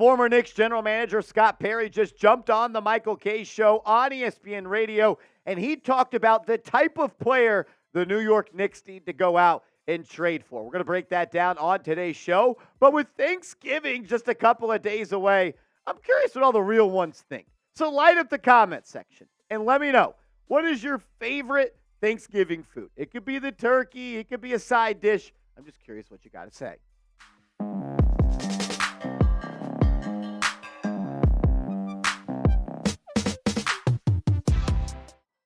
Former Knicks general manager Scott Perry just jumped on the Michael Kay show on ESPN Radio, and he talked about the type of player the New York Knicks need to go out and trade for. We're going to break that down on today's show, but with Thanksgiving just a couple of days away, I'm curious what all the real ones think. So light up the comment section and let me know, what is your favorite Thanksgiving food? It could be the turkey, it could be a side dish. I'm just curious what you got to say.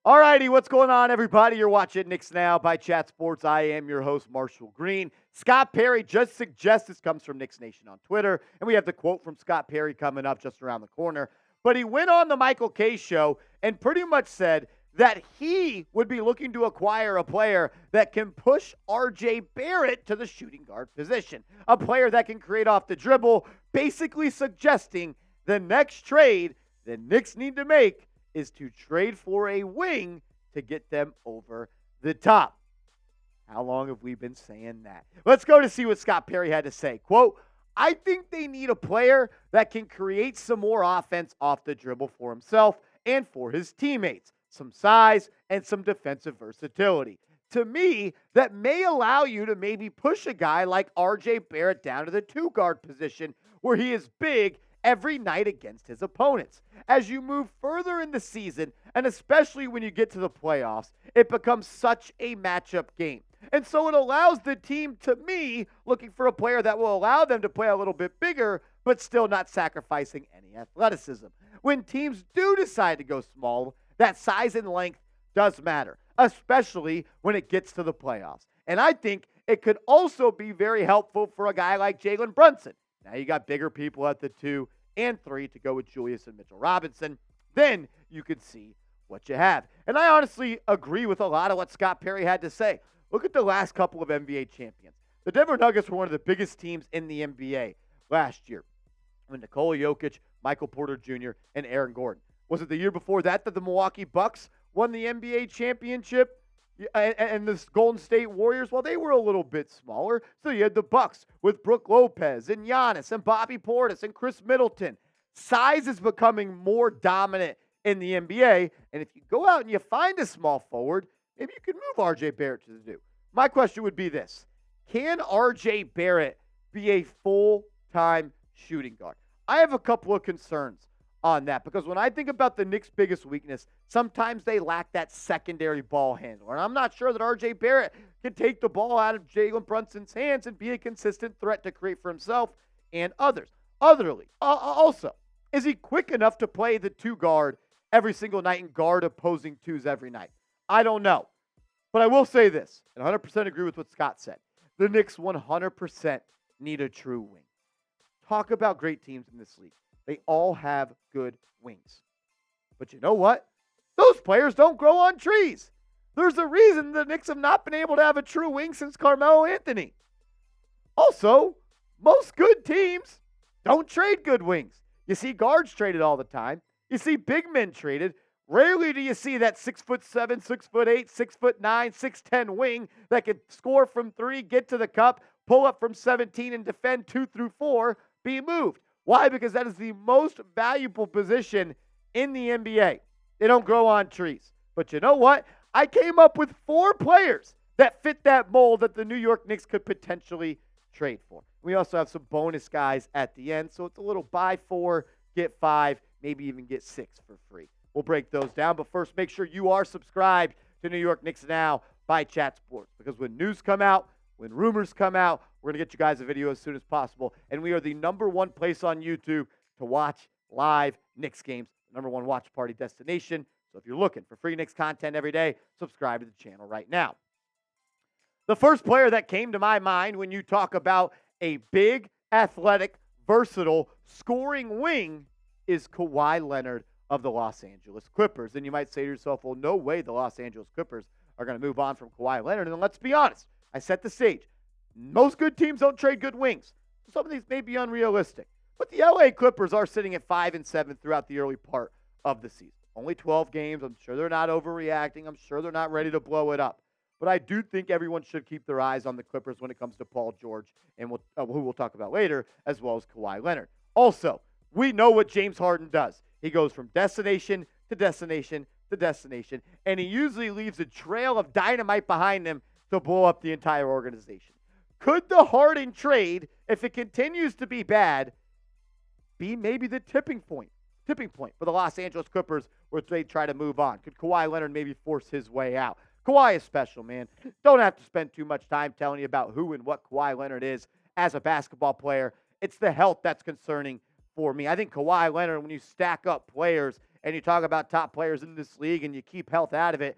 All righty, what's going on, everybody? You're watching Knicks Now by Chat Sports. I am your host, Marshall Green. Scott Perry just suggests this comes from Knicks Nation on Twitter, and we have the quote from Scott Perry coming up just around the corner. But he went on the Michael Kay show and pretty much said that he would be looking to acquire a player that can push RJ Barrett to the shooting guard position, a player that can create off the dribble, basically suggesting the next trade the Knicks need to make is to trade for a wing to get them over the top. How long have we been saying that? Let's go to see what Scott Perry had to say. Quote, I think they need a player that can create some more offense off the dribble for himself and for his teammates. Some size and some defensive versatility. To me, that may allow you to maybe push a guy like RJ Barrett down to the two-guard position where he is big every night against his opponents. As you move further in the season, and especially when you get to the playoffs, it becomes such a matchup game. And so it allows the team, to me, looking for a player that will allow them to play a little bit bigger, but still not sacrificing any athleticism. When teams do decide to go small, that size and length does matter, especially when it gets to the playoffs. And I think it could also be very helpful for a guy like Jalen Brunson. Now you got bigger people at the 2 and 3 to go with Julius and Mitchell Robinson. Then you could see what you have. And I honestly agree with a lot of what Scott Perry had to say. Look at the last couple of NBA champions. The Denver Nuggets were one of the biggest teams in the NBA last year when Nikola Jokic, Michael Porter Jr., and Aaron Gordon. Was it the year before that the Milwaukee Bucks won the NBA championship? And the Golden State Warriors, well, they were a little bit smaller. So you had the Bucks with Brook Lopez and Giannis and Bobby Portis and Chris Middleton. Size is becoming more dominant in the NBA. And if you go out and you find a small forward, maybe you can move RJ Barrett to the 2. My question would be this. Can RJ Barrett be a full-time shooting guard? I have a couple of concerns on that, because when I think about the Knicks' biggest weakness, sometimes they lack that secondary ball handler. And I'm not sure that RJ Barrett can take the ball out of Jalen Brunson's hands and be a consistent threat to create for himself and others. Also, is he quick enough to play the 2 guard every single night and guard opposing 2s every night? I don't know. But I will say this, and 100% agree with what Scott said. The Knicks 100% need a true wing. Talk about great teams in this league. They all have good wings. But you know what? Those players don't grow on trees. There's a reason the Knicks have not been able to have a true wing since Carmelo Anthony. Also, most good teams don't trade good wings. You see guards traded all the time. You see big men traded. Rarely do you see that 6'7", 6'8", 6'9", 6'10" wing that can score from 3, get to the cup, pull up from 17, and defend 2 through 4 be moved. Why? Because that is the most valuable position in the NBA. They don't grow on trees. But you know what? I came up with 4 players that fit that mold that the New York Knicks could potentially trade for. We also have some bonus guys at the end, so it's a little buy 4, get 5, maybe even get 6 for free. We'll break those down, but first make sure you are subscribed to New York Knicks Now by Chat Sports, because when news come out, when rumors come out, we're going to get you guys a video as soon as possible. And we are the #1 place on YouTube to watch live Knicks games, the #1 watch party destination. So if you're looking for free Knicks content every day, subscribe to the channel right now. The first player that came to my mind when you talk about a big, athletic, versatile, scoring wing is Kawhi Leonard of the Los Angeles Clippers. And you might say to yourself, well, no way the Los Angeles Clippers are going to move on from Kawhi Leonard. And let's be honest. I set the stage. Most good teams don't trade good wings. Some of these may be unrealistic. But the LA Clippers are sitting at 5-7 throughout the early part of the season. Only 12 games. I'm sure they're not overreacting. I'm sure they're not ready to blow it up. But I do think everyone should keep their eyes on the Clippers when it comes to Paul George, and who we'll talk about later, as well as Kawhi Leonard. Also, we know what James Harden does. He goes from destination to destination to destination, and he usually leaves a trail of dynamite behind him to blow up the entire organization. Could the Harden trade, if it continues to be bad, be maybe the tipping point for the Los Angeles Clippers where they try to move on? Could Kawhi Leonard maybe force his way out? Kawhi is special, man. Don't have to spend too much time telling you about who and what Kawhi Leonard is as a basketball player. It's the health that's concerning for me. I think Kawhi Leonard, when you stack up players and you talk about top players in this league and you keep health out of it,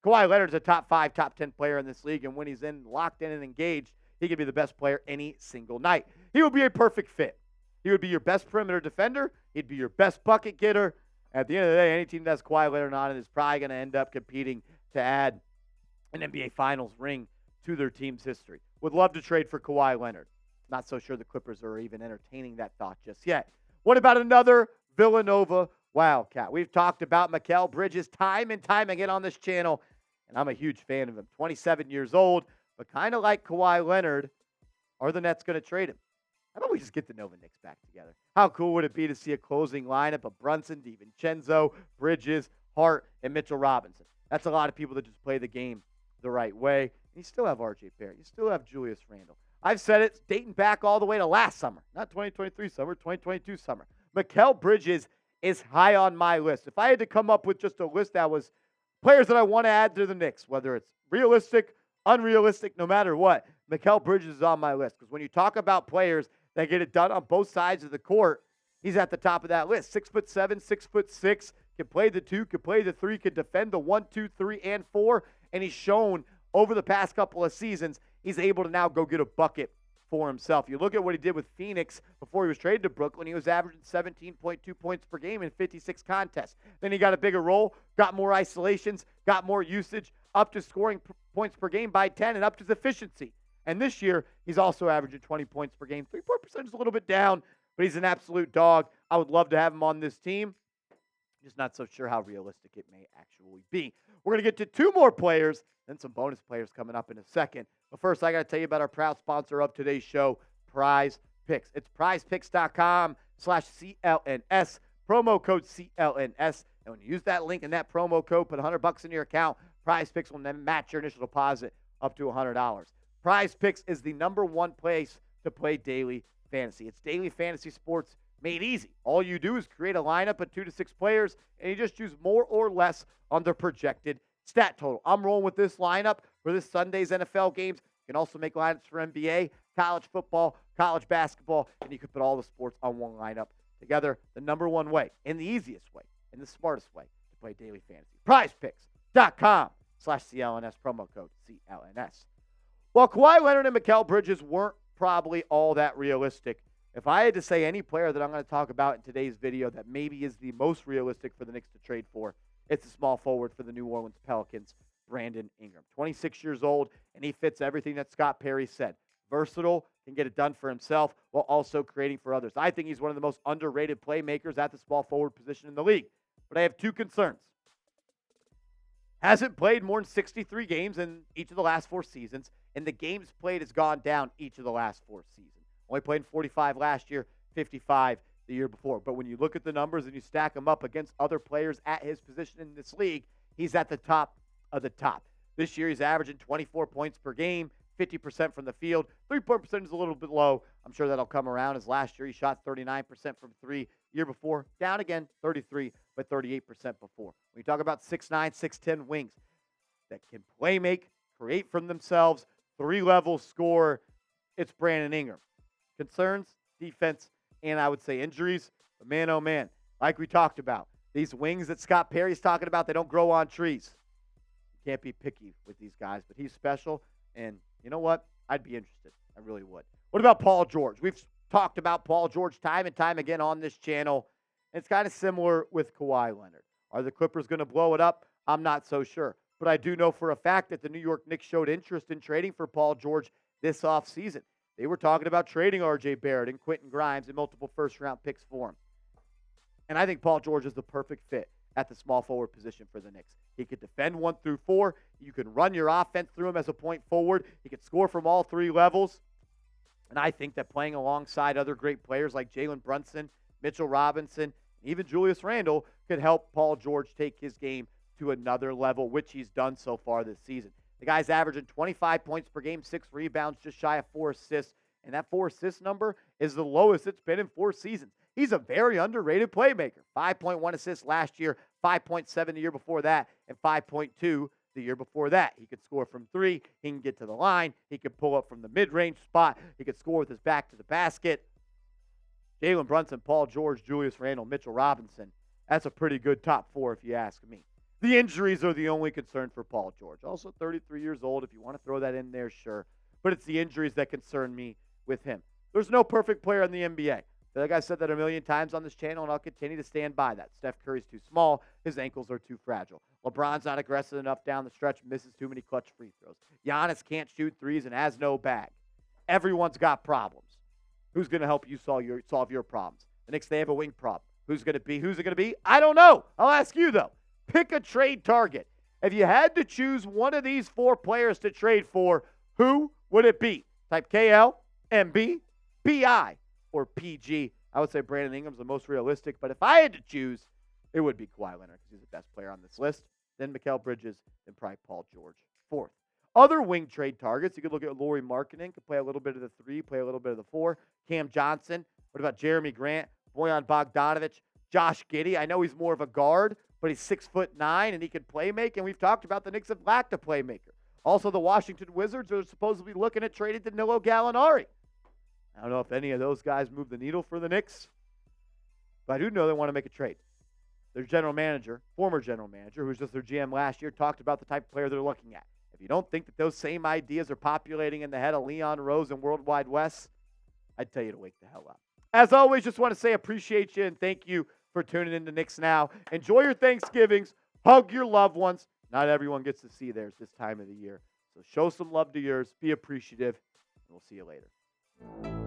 Kawhi Leonard's a top 5, top 10 player in this league, and when he's locked in and engaged, he could be the best player any single night. He would be a perfect fit. He would be your best perimeter defender. He'd be your best bucket getter. At the end of the day, any team that has Kawhi Leonard on it is probably going to end up competing to add an NBA Finals ring to their team's history. Would love to trade for Kawhi Leonard. Not so sure the Clippers are even entertaining that thought just yet. What about another Villanova Wildcat? We've talked about Mikal Bridges time and time again on this channel, and I'm a huge fan of him. 27 years old, but kind of like Kawhi Leonard, are the Nets going to trade him? How about we just get the Nova Knicks back together? How cool would it be to see a closing lineup of Brunson, DiVincenzo, Bridges, Hart, and Mitchell Robinson? That's a lot of people that just play the game the right way. And you still have RJ Barrett. You still have Julius Randle. I've said it, dating back all the way to last summer. Not 2023 summer, 2022 summer. Mikal Bridges is high on my list. If I had to come up with just a list that was players that I want to add to the Knicks, whether it's realistic, unrealistic, no matter what, Mikal Bridges is on my list. Because when you talk about players that get it done on both sides of the court, he's at the top of that list. 6'7", 6'6", can play the 2, can play the 3, can defend the 1, 2, 3, and 4. And he's shown over the past couple of seasons, he's able to now go get a bucket for himself. You look at what he did with Phoenix before he was traded to Brooklyn. He was averaging 17.2 points per game in 56 contests. Then he got a bigger role, got more isolations, got more usage, up to scoring points per game by 10, and up to his efficiency. And this year, he's also averaging 20 points per game. 3-point percentage is a little bit down, but he's an absolute dog. I would love to have him on this team. Just not so sure how realistic it may actually be. We're going to get to 2 more players, then some bonus players coming up in a second. But first, I got to tell you about our proud sponsor of today's show, Prize Picks. It's prizepicks.com/CLNS, promo code CLNS. And when you use that link and that promo code, put $100 in your account, Prize Picks will then match your initial deposit up to $100. Prize Picks is the #1 place to play daily fantasy. It's daily fantasy sports made easy. All you do is create a lineup of 2 to 6 players, and you just use more or less on their projected stat total. I'm rolling with this lineup for this Sunday's NFL games. You can also make lineups for NBA, college football, college basketball, and you can put all the sports on one lineup together. The #1 way, and the easiest way, and the smartest way to play daily fantasy. PrizePicks.com/CLNS, promo code CLNS. Well, Kawhi Leonard and Mikal Bridges weren't probably all that realistic. If I had to say any player that I'm going to talk about in today's video that maybe is the most realistic for the Knicks to trade for, it's a small forward for the New Orleans Pelicans, Brandon Ingram. 26 years old, and he fits everything that Scott Perry said. Versatile, can get it done for himself while also creating for others. I think he's one of the most underrated playmakers at the small forward position in the league. But I have 2 concerns. Hasn't played more than 63 games in each of the last 4 seasons, and the games played has gone down each of the last 4 seasons. Only played in 45 last year, 55 the year before. But when you look at the numbers and you stack them up against other players at his position in this league, he's at the top of the top. This year he's averaging 24 points per game, 50% from the field. 3-point percentage is a little bit low. I'm sure that'll come around, as last year he shot 39% from 3. Year before, down again, 33, but 38% before. When you talk about 6'9", 6'10" wings that can play make, create from themselves, 3-level score, it's Brandon Ingram. Concerns, defense, and I would say injuries. But man, oh man, like we talked about, these wings that Scott Perry's talking about, they don't grow on trees. You can't be picky with these guys, but he's special. And you know what? I'd be interested. I really would. What about Paul George? We've talked about Paul George time and time again on this channel. It's kind of similar with Kawhi Leonard. Are the Clippers going to blow it up? I'm not so sure. But I do know for a fact that the New York Knicks showed interest in trading for Paul George this offseason. They were talking about trading RJ Barrett and Quentin Grimes and multiple first-round picks for him. And I think Paul George is the perfect fit at the small forward position for the Knicks. He could defend 1 through 4. You can run your offense through him as a point forward. He could score from all 3 levels. And I think that playing alongside other great players like Jalen Brunson, Mitchell Robinson, even Julius Randle could help Paul George take his game to another level, which he's done so far this season. The guy's averaging 25 points per game, 6 rebounds, just shy of 4 assists. And that 4 assist number is the lowest it's been in 4 seasons. He's a very underrated playmaker. 5.1 assists last year, 5.7 the year before that, and 5.2 the year before that. He could score from 3. He can get to the line. He could pull up from the mid-range spot. He could score with his back to the basket. Jalen Brunson, Paul George, Julius Randle, Mitchell Robinson. That's a pretty good top 4 if you ask me. The injuries are the only concern for Paul George. Also 33 years old. If you want to throw that in there, sure. But it's the injuries that concern me with him. There's no perfect player in the NBA. I feel like I said that a million times on this channel, and I'll continue to stand by that. Steph Curry's too small. His ankles are too fragile. LeBron's not aggressive enough down the stretch, misses too many clutch free throws. Giannis can't shoot threes and has no bag. Everyone's got problems. Who's going to help you solve your problems? The Knicks, they have a wing problem. Who's it going to be? I don't know. I'll ask you, though. Pick a trade target. If you had to choose one of these 4 players to trade for, who would it be? Type KL, MB, BI, or PG. I would say Brandon Ingram's the most realistic, but if I had to choose, it would be Kawhi Leonard because he's the best player on this list. Then Mikal Bridges, then probably Paul George, 4th. Other wing trade targets, you could look at Lauri Markkanen, could play a little bit of the 3, play a little bit of the 4. Cam Johnson. What about Jerami Grant, Bojan Bogdanovich, Josh Giddey? I know he's more of a guard, but he's 6'9", and he can play make, and we've talked about the Knicks have lacked a playmaker. Also, the Washington Wizards are supposedly looking at trading Danilo Gallinari. I don't know if any of those guys move the needle for the Knicks, but I do know they want to make a trade. Their general manager, former general manager, who was just their GM last year, talked about the type of player they're looking at. If you don't think that those same ideas are populating in the head of Leon Rose and Worldwide Wes, I'd tell you to wake the hell up. As always, just want to say appreciate you and thank you for tuning in to Knicks Now. Enjoy your Thanksgivings. Hug your loved ones. Not everyone gets to see theirs this time of the year. So show some love to yours. Be appreciative. And we'll see you later.